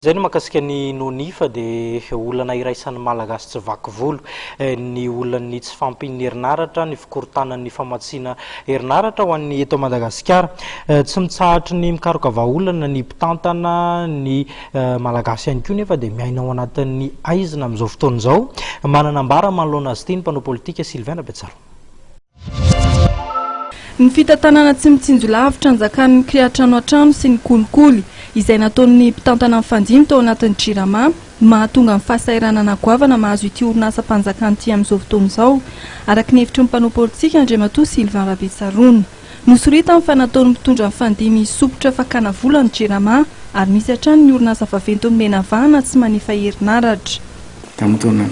Zay no makasika ny nonifa dia olana iraisan'ny malagasy tsy vaky volo ny olany tsy fampin'ny herinaratra ny fikorontanan'ny famatsiana herinaratra ho an'ny eto Madagasikara tsy mitsahatra ny mikaroka vahaolana ny mpitantana ny malagasy ihany koa nefa dia miaina ao anatin'ny aizina amin'izao fotoana izao manana ambara manoloana azy ity ny mpanao politika Sylvain Betsaro. Ny fitantanana tsy mitsinjolavitra anjakan'ny kriatrano an-trano sy ny kolikoly izay nataon'ny mpitantana amin'ny fanjimy tao anatin'ny Jirama mahatonga ny fahasairana nagoavana mahazo ity orinasa mpanjakana ity amin'izao fotoana izao araka ny hevitry ny mpanao politika Andriamatoa Sylvain Betsaro. Nosorita ny fanataon'ny mpitondra ny fandimby sopotra fakana vola ny Jirama ary misy hatrany ny orinasa vaventy nomena vahana tsy manefa herinaratra. Tamin'ny taona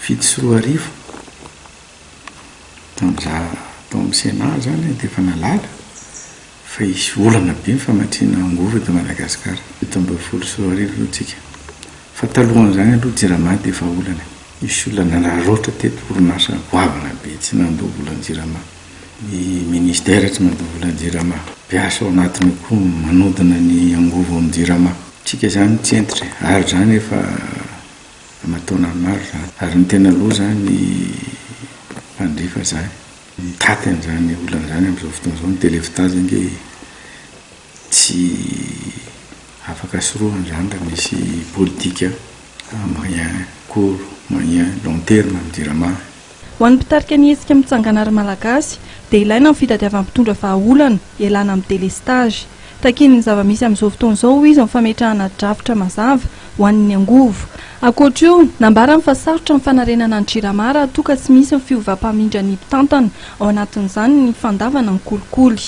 7 sy 10 arivo tao amin'ny Sénat zany dia efa nalala fa isy olana be ny famatsiana angovo eto Madagasikara eto ambin'ny 10 sy 10 arivo tsika fa talohan' zany aloha Jirama dia efa olana isy olana naroatra teto orinasa goavana be tsy nandoa volan'ny Jirama ny ministère tsy mandoa volan'ny Jirama mpiasa ao anatiny koa manodina ny angovo amin'ny Jirama tsika zany tsy entitra ary zany efa mataona maro zany ary ny tena aloha zany mpanjifa zany tatany zany olana zany amin'izao fotoana izao ny télévitage tsy afaka sorohany zany raha misy politika moyen court moyen long terme amin'ny Jirama. Ho an'ny mpitarika ny hetsika mitsangana ary malagasy dia ilaina ny fitadiavan'ny mpitondra vahaolana ialana amin'ny délestage. Takin'ny zava-misy amin'izao fotoana izao izy amin'ny fametrahana drafitra mazava ho an'ny angovo. Ankoatra io nambara fa sarotra ny fanarenana ny Jirama raha toa ka tsy misy ny fiovam-pamindran'ny mpitantana ao anatin'izany ny fandavana ny kolikoly.